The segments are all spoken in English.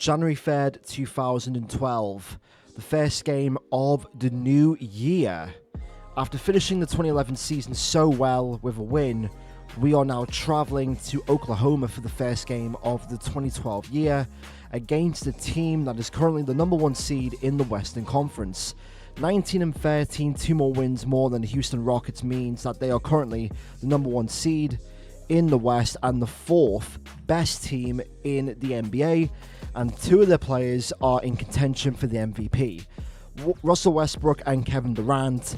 January 3rd, 2012, the first game of the new year. After finishing the 2011 season so well with a win, we are now traveling to Oklahoma for the first game of the 2012 year against a team that is currently the number one seed in the Western Conference. 19-13, 2 more wins more than the Houston Rockets means that they are currently the number one seed in the West and the fourth best team in the NBA, and 2 of their players are in contention for the MVP. Russell Westbrook and Kevin Durant,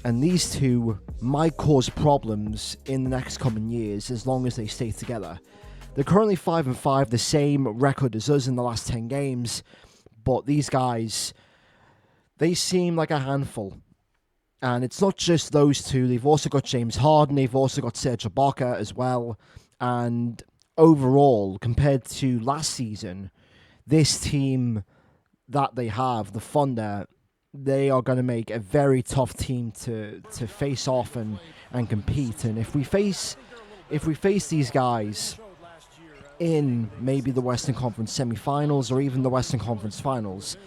and these two might cause problems in the next coming years as long as they stay together. They're currently 5-5, the same record as us in the last 10 games, but these guys, they seem like a handful. And it's not just those two, they've also got James Harden, they've also got Serge Ibaka as well. And overall, compared to last season, this team that they have, the Thunder, they are going to make a very tough team to face off and compete. And if we face these guys in maybe the Western Conference semifinals or even the Western Conference finals,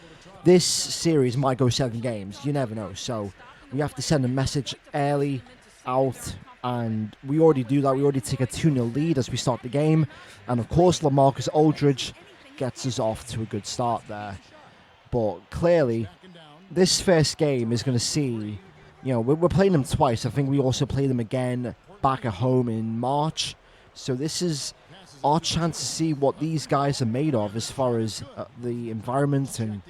this series might go 7 games. You never know. So we have to send a message early out, and we already do that. We already take a 2-0 lead as we start the game. And of course, LaMarcus Aldridge gets us off to a good start there. But clearly, this first game is going to see, we're playing them twice. I think we also play them again back at home in March. So this is our chance to see what these guys are made of as far as the environment. And,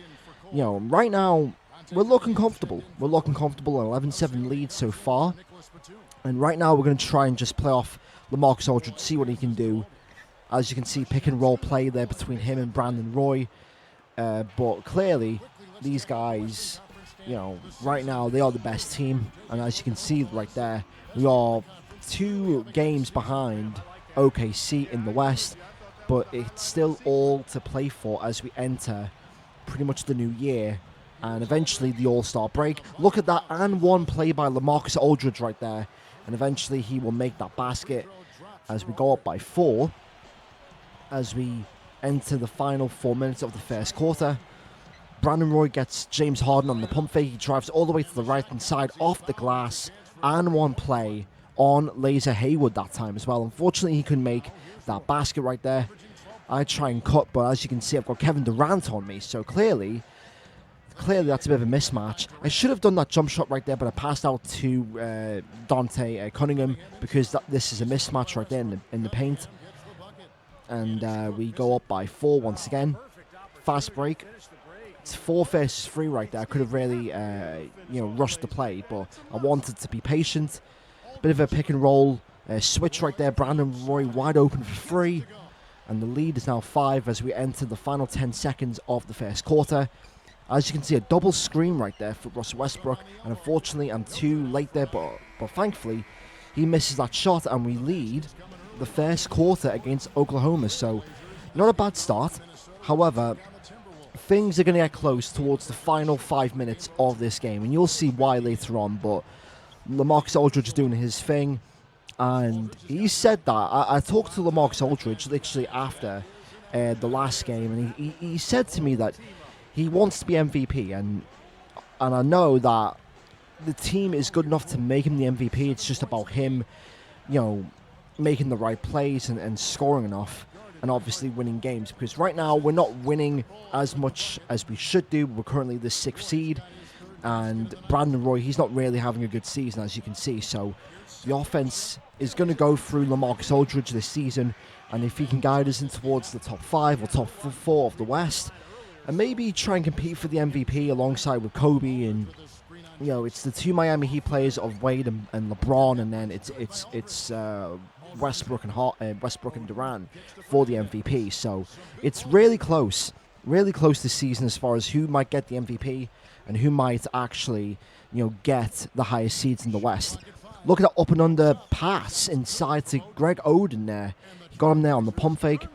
right now, we're looking comfortable. We're looking comfortable, an 11-7 lead so far. And right now, we're going to try and just play off LaMarcus Aldridge, see what he can do. As you can see, pick and roll play there between him and Brandon Roy. But clearly, these guys, right now, they are the best team. And as you can see right there, we are 2 games behind OKC in the West. But it's still all to play for as we enter pretty much the new year and eventually the All-Star break. Look at that and one play by LaMarcus Aldridge right there. And eventually he will make that basket as we go up by 4. As we enter the final 4 minutes of the first quarter. Brandon Roy gets James Harden on the pump fake. He drives all the way to the right-hand side off the glass. And one play on Laser Hayward that time as well. Unfortunately, he couldn't make that basket right there. I try and cut, but as you can see, I've got Kevin Durant on me. So clearly that's a bit of a mismatch. I should have done that jump shot right there, but I passed out to Dante Cunningham because this is a mismatch right there in the paint. And we go up by 4 once again. Fast break. It's 4 versus 3 right there. I could have really, rushed the play, but I wanted to be patient. Bit of a pick and roll switch right there. Brandon Roy wide open for 3. And the lead is now 5 as we enter the final 10 seconds of the first quarter. As you can see, a double screen right there for Russell Westbrook. And unfortunately, I'm too late there, but thankfully, he misses that shot and we lead the first quarter against Oklahoma. So, not a bad start. However, things are going to get close towards the final 5 minutes of this game. And you'll see why later on, but LaMarcus Aldridge is doing his thing. And he said that. I talked to LaMarcus Aldridge literally after the last game. And he said to me that he wants to be MVP, and I know that the team is good enough to make him the MVP. It's just about him, making the right plays and scoring enough, and obviously winning games. Because right now we're not winning as much as we should do. We're currently the 6th seed, and Brandon Roy, he's not really having a good season, as you can see. So the offense is going to go through LaMarcus Aldridge this season, and if he can guide us in towards the top 5 or top 4 of the West, and maybe try and compete for the MVP alongside with Kobe, and it's the 2 Miami Heat players of Wade and LeBron, and then it's Westbrook and Durant for the MVP. So it's really close this season as far as who might get the MVP and who might actually get the highest seeds in the West. Look at that up and under pass inside to Greg Oden there. He got him there on the pump fake.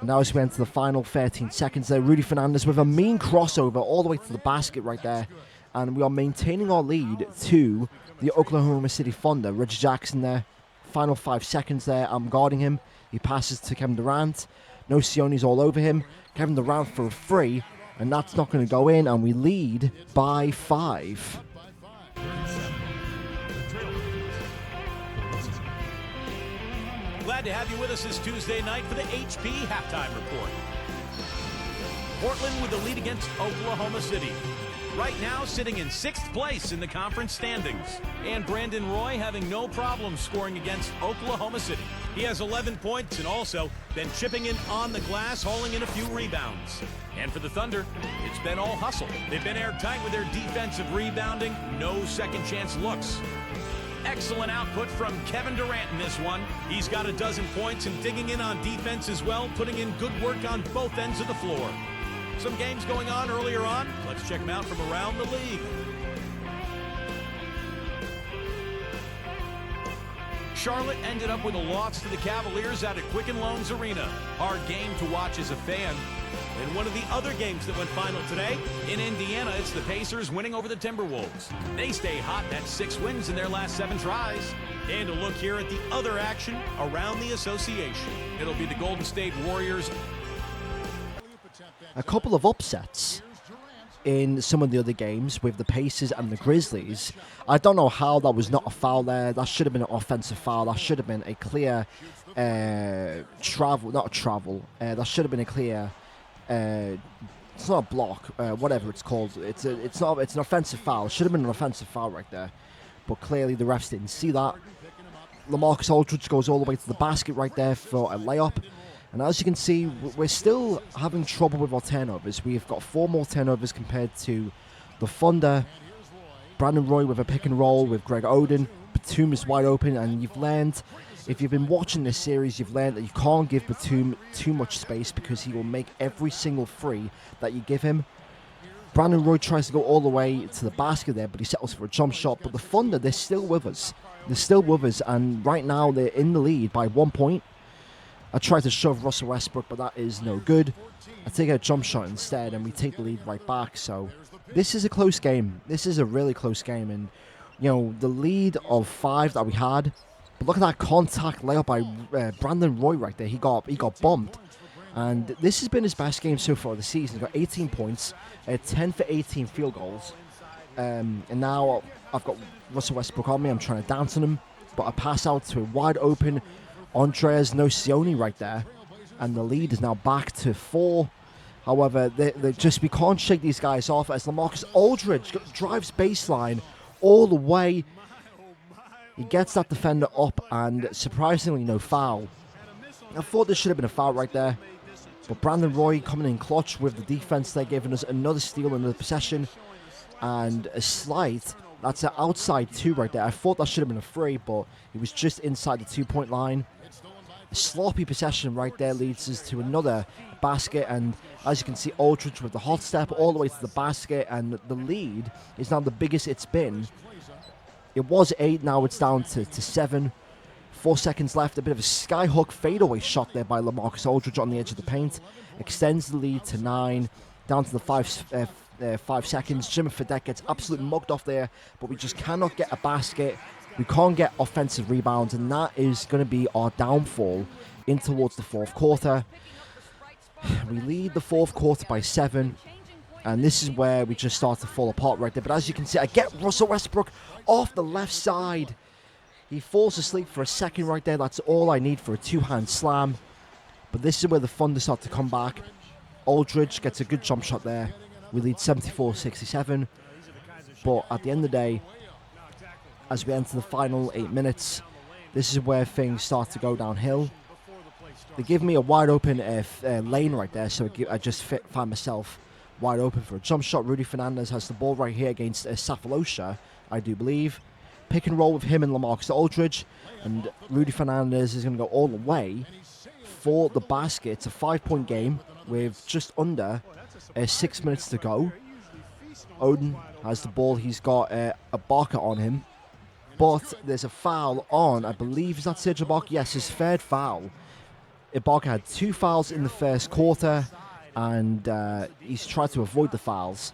And now as we enter the final 13 seconds there, Rudy Fernandez with a mean crossover all the way to the basket right there. And we are maintaining our lead to the Oklahoma City Thunder. Reggie Jackson there. Final 5 seconds there. I'm guarding him. He passes to Kevin Durant. Nocioni's all over him. Kevin Durant for a 3, and that's not going to go in, and we lead by 5. Glad to have you with us this Tuesday night for the HP Halftime Report. Portland with the lead against Oklahoma City. Right now sitting in 6th place in the conference standings. And Brandon Roy having no problem scoring against Oklahoma City. He has 11 points and also been chipping in on the glass, hauling in a few rebounds. And for the Thunder, it's been all hustle. They've been airtight with their defensive rebounding, no second chance looks. Excellent output from Kevin Durant in this one. He's got 12 points and digging in on defense as well, putting in good work on both ends of the floor. Some games going on earlier on. Let's check them out from around the league. Charlotte ended up with a loss to the Cavaliers out at Quicken Loans Arena. Hard game to watch as a fan. In one of the other games that went final today, in Indiana, it's the Pacers winning over the Timberwolves. They stay hot. That's 6 wins in their last 7 tries. And a look here at the other action around the association. It'll be the Golden State Warriors. A couple of upsets in some of the other games with the Pacers and the Grizzlies. I don't know how that was not a foul there. That should have been an offensive foul. That should have been a clear that should have been a clear it's not a block, whatever it's called. It's an offensive foul. It should have been an offensive foul right there. But clearly the refs didn't see that. LaMarcus Aldridge goes all the way to the basket right there for a layup. And as you can see, we're still having trouble with our turnovers. We've got 4 more turnovers compared to the Thunder. Brandon Roy with a pick and roll with Greg Oden. Batum is wide open, and you've learned, if you've been watching this series, you've learned that you can't give Batum too much space because he will make every single free that you give him. Brandon Roy tries to go all the way to the basket there, but he settles for a jump shot. But the Thunder, they're still with us. They're still with us, and right now they're in the lead by 1 point. I tried to shove Russell Westbrook, but that is no good. I take a jump shot instead, and we take the lead right back. So this is a close game. This is a really close game. And, you know, the lead of 5 that we had, but look at that contact layup by Brandon Roy right there. He got bumped. And this has been his best game so far this season. He's got 18 points, 10 for 18 field goals. And now I've got Russell Westbrook on me. I'm trying to dance on him, but I pass out to a wide open Andreas Nocioni right there, and the lead is now back to 4. However, we can't shake these guys off as LaMarcus Aldridge drives baseline all the way. He gets that defender up, and surprisingly, no foul. I thought there should have been a foul right there, but Brandon Roy coming in clutch with the defense. They're giving us another steal, another possession, and a slight. That's an outside 2 right there. I thought that should have been a 3, but it was just inside the 2-point line. A sloppy possession right there leads us to another basket, and as you can see, Aldridge with the hot step all the way to the basket, and the lead is now the biggest it's been. It was 8, now it's down to 7. 4 seconds left, a bit of a skyhook fadeaway shot there by LaMarcus Aldridge on the edge of the paint. Extends the lead to 9, down to the 5 seconds. Jimmy Fredette gets absolutely mugged off there, but we just cannot get a basket. We can't get offensive rebounds, and that is going to be our downfall in towards the 4th quarter. We lead the 4th quarter by 7, and this is where we just start to fall apart right there. But as you can see, I get Russell Westbrook off the left side. He falls asleep for a second right there. That's all I need for a 2-hand slam. But this is where the Thunder start to come back. Aldridge gets a good jump shot there. We lead 74-67. But at the end of the day, as we enter the final 8 minutes, this is where things start to go downhill. They give me a wide open lane right there, so I just find myself wide open for a jump shot. Rudy Fernandez has the ball right here against Safalosha, I do believe. Pick and roll with him and LaMarcus Aldridge, and Rudy Fernandez is going to go all the way for the basket. It's a 5-point game with just under 6 minutes to go. Oden has the ball. He's got Ibaka on him. But there's a foul on, I believe, is that Serge Ibaka? Yes, his 3rd foul. Ibaka had 2 fouls in the 1st quarter, and he's tried to avoid the fouls.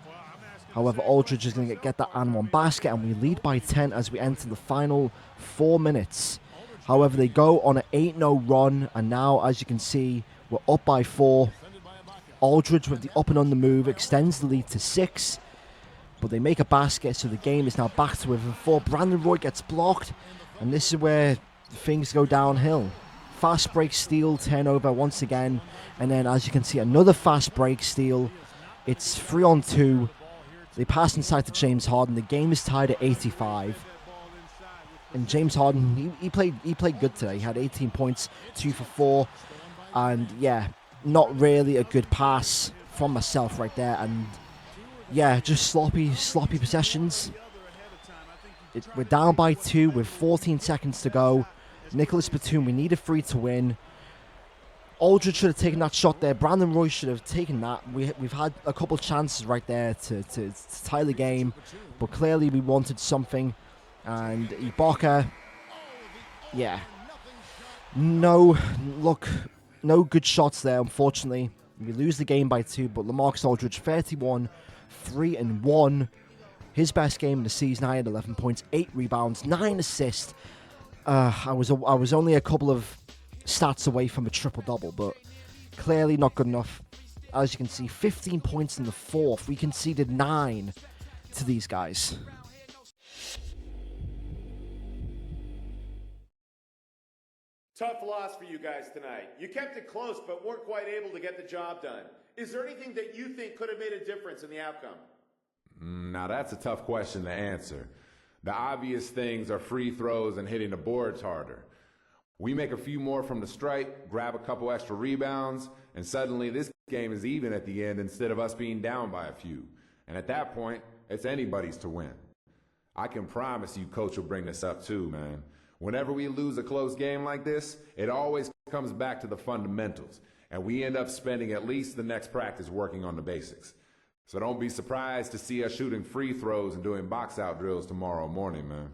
However, Aldridge is going to get that and 1 basket, and we lead by 10 as we enter the final 4 minutes. However, they go on an 8-0 run, and now, as you can see, We're up by 4. Aldridge with the up and on the move extends the lead to 6. But they make a basket, so the game is now back to within 4. Brandon Roy gets blocked, and this is where things go downhill. Fast break steal, turnover once again, and then as you can see, another fast break steal. It's 3-on-2. They pass inside to James Harden. The game is tied at 85. And James Harden, he played good today. He had 18 points, 2 for 4, and yeah, not really a good pass from myself right there. And yeah, just sloppy possessions. We're down by 2 with 14 seconds to go. Nicholas Batum, we need a 3 to win. Aldridge should have taken that shot there. Brandon Roy should have taken that. We've had a couple chances right there to tie the game, but clearly we wanted something. And Ibaka, yeah, no good shots there, unfortunately. We lose the game by 2, but LaMarcus Aldridge, 31, 3-1. His best game in the season. I had 11 points, 8 rebounds, 9 assists. I was only a couple of stats away from a triple-double, but clearly not good enough. As you can see, 15 points in the 4th. We conceded 9 to these guys. Tough loss for you guys tonight. You kept it close, but weren't quite able to get the job done. Is there anything that you think could have made a difference in the outcome? Now that's a tough question to answer. The obvious things are free throws and hitting the boards harder. We make a few more from the stripe, grab a couple extra rebounds, and suddenly this game is even at the end instead of us being down by a few. And at that point, it's anybody's to win. I can promise you Coach will bring this up too, man. Whenever we lose a close game like this, it always comes back to the fundamentals, and we end up spending at least the next practice working on the basics. So don't be surprised to see us shooting free throws and doing box-out drills tomorrow morning, man.